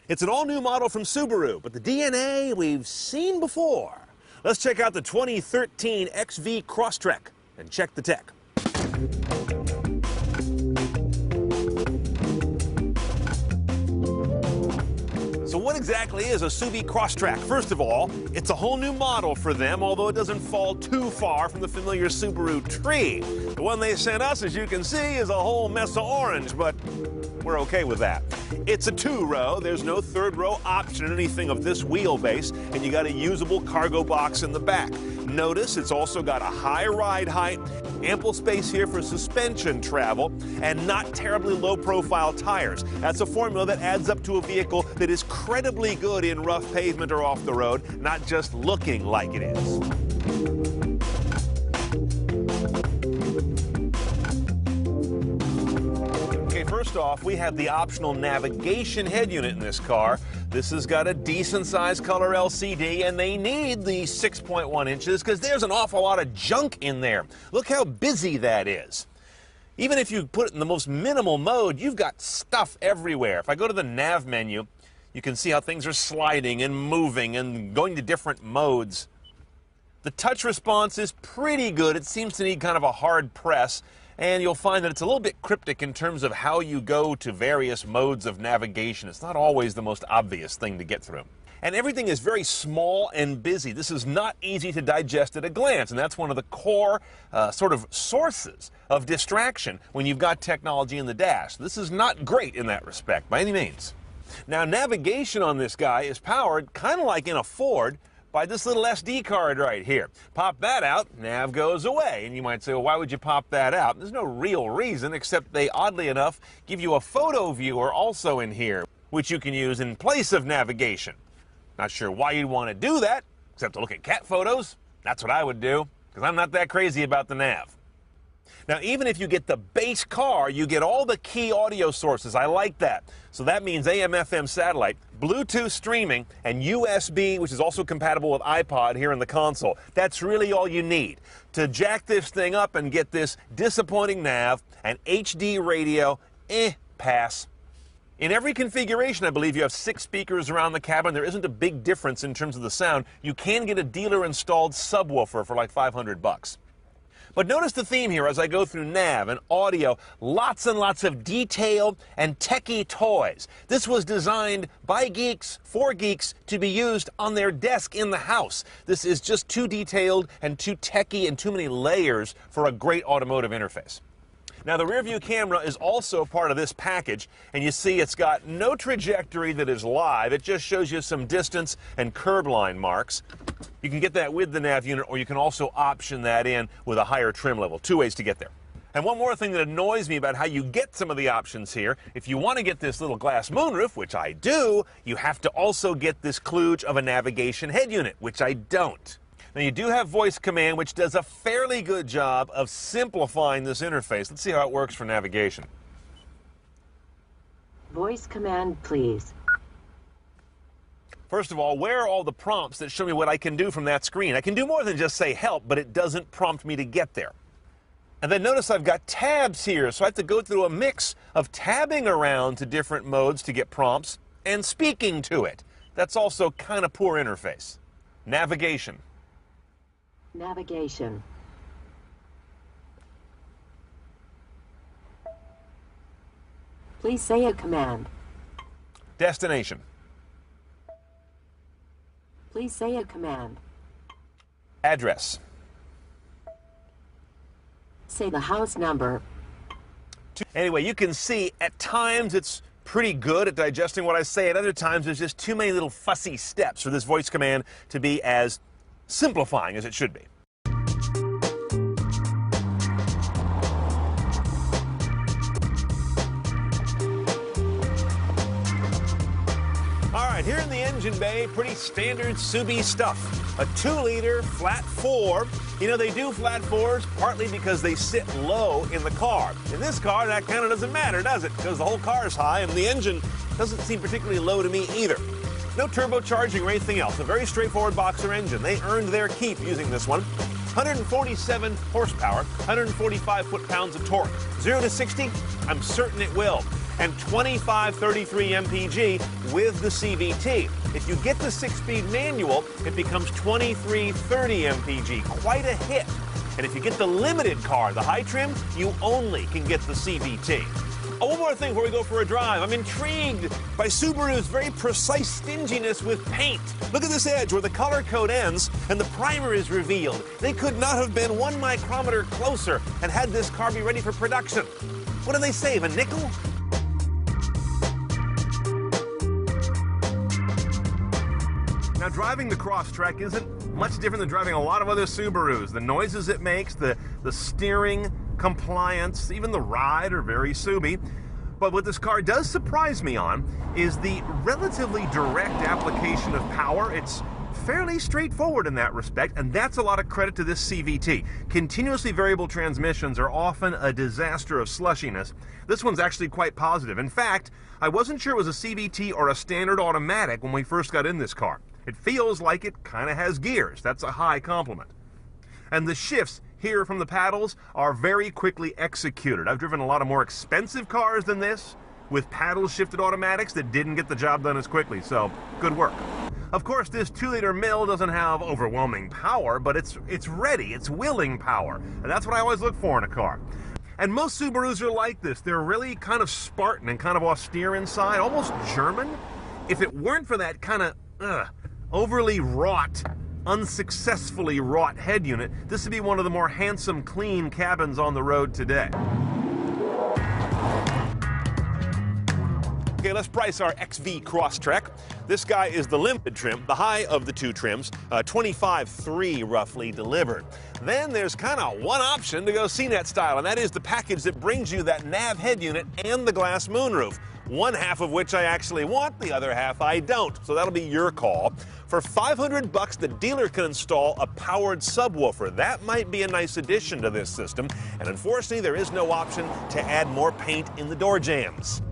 It's an all-new model from Subaru, but the DNA we've seen before. Let's check out the 2013 XV Crosstrek and check the tech. So what exactly is a Subi Crosstrek? First of all, it's a whole new model for them, although it doesn't fall too far from the familiar Subaru tree. The one they sent us, as you can see, is a whole mess of orange, but we're okay with that. It's a two-row. There's no third-row option in anything of this wheelbase, and you got a usable cargo box in the back. Notice it's also got a high ride height, ample space here for suspension travel, and not terribly low-profile tires. That's a formula that adds up to a vehicle that is incredibly good in rough pavement or off the road, not just looking like it is. First off, we have the optional navigation head unit in this car. This has got a decent-sized color LCD, and they need the 6.1 inches because there's an awful lot of junk in there. Look how busy that is. Even if you put it in the most minimal mode, you've got stuff everywhere. If I go to the nav menu, you can see how things are sliding and moving and going to different modes. The touch response is pretty good. It seems to need kind of a hard press. And you'll find that it's a little bit cryptic in terms of how you go to various modes of navigation. It's not always the most obvious thing to get through. And everything is very small and busy. This is not easy to digest at a glance, and that's one of the core sort of sources of distraction when you've got technology in the dash. This is not great in that respect, by any means. Now, navigation on this guy is powered, kind of like in a Ford, by this little SD card right here. Pop that out, nav goes away. And you might say, well, why would you pop that out? There's no real reason, except they, oddly enough, give you a photo viewer also in here, which you can use in place of navigation. Not sure why you'd want to do that, except to look at cat photos. That's what I would do, because I'm not that crazy about the nav. Now, even if you get the base car, you get all the key audio sources. I like that. So that means AM, FM satellite, Bluetooth streaming, and USB, which is also compatible with iPod here in the console. That's really all you need to jack this thing up and get this disappointing nav and HD radio. Pass. In every configuration, I believe you have 6 speakers around the cabin. There isn't a big difference in terms of the sound. You can get a dealer-installed subwoofer for like $500. But notice the theme here as I go through nav and audio, lots and lots of detail and techie toys. This was designed by geeks, for geeks, to be used on their desk in the house. This is just too detailed and too techie and too many layers for a great automotive interface. Now, the rear view camera is also part of this package, and you see it's got no trajectory that is live. It just shows you some distance and curb line marks. You can get that with the nav unit, or you can also option that in with a higher trim level. 2 ways to get there. And one more thing that annoys me about how you get some of the options here, if you want to get this little glass moonroof, which I do, you have to also get this kludge of a navigation head unit, which I don't. Now, you do have voice command, which does a fairly good job of simplifying this interface. Let's see how it works for navigation. Voice command, please. First of all, where are all the prompts that show me what I can do from that screen? I can do more than just say help, but it doesn't prompt me to get there. And then notice I've got tabs here, so I have to go through a mix of tabbing around to different modes to get prompts and speaking to it. That's also kind of poor interface. Navigation. Navigation. Please say a command. Destination. Please say a command. Address. Say the house number. Anyway, you can see at times it's pretty good at digesting what I say. At other times, there's just too many little fussy steps for this voice command to be as simplifying as it should be. All right, here in the engine bay, pretty standard Subi stuff. A 2-liter flat 4. You know, they do flat 4s partly because they sit low in the car. In this car, that kind of doesn't matter, does it? Because the whole car is high and the engine doesn't seem particularly low to me either. No turbocharging or anything else. A very straightforward boxer engine. They earned their keep using this one. 147 horsepower, 145 foot-pounds of torque. 0 to 60, I'm certain it will. and 2533 mpg with the CVT. If you get the 6-speed manual, it becomes 2330 mpg, quite a hit. And if you get the limited car, the high trim, you only can get the CVT. Oh, one more thing before we go for a drive. I'm intrigued by Subaru's very precise stinginess with paint. Look at this edge where the color code ends and the primer is revealed. They could not have been 1 micrometer closer and had this car be ready for production. What do they save, a nickel? Now, driving the Crosstrek isn't much different than driving a lot of other Subarus. The noises it makes, the steering, compliance, even the ride are very Subi. But what this car does surprise me on is the relatively direct application of power. It's fairly straightforward in that respect, and that's a lot of credit to this CVT. Continuously variable transmissions are often a disaster of slushiness. This one's actually quite positive. In fact, I wasn't sure it was a CVT or a standard automatic when we first got in this car. It feels like it kind of has gears. That's a high compliment. And the shifts here from the paddles are very quickly executed. I've driven a lot of more expensive cars than this with paddle-shifted automatics that didn't get the job done as quickly, so good work. Of course, this 2-liter mill doesn't have overwhelming power, but it's ready, it's willing power, and that's what I always look for in a car. And most Subarus are like this. They're really kind of Spartan and kind of austere inside, almost German. If it weren't for that kind of overly wrought, unsuccessfully wrought head unit, this would be one of the more handsome, clean cabins on the road today. Okay, let's price our XV Crosstrek. This guy is the limited trim, the high of the two trims, 25.3 roughly delivered. Then there's kind of one option to go CNET style, and that is the package that brings you that nav head unit and the glass moonroof. One half of which I actually want, the other half I don't. So that'll be your call. For $500, the dealer can install a powered subwoofer. That might be a nice addition to this system. And unfortunately, there is no option to add more paint in the door jambs.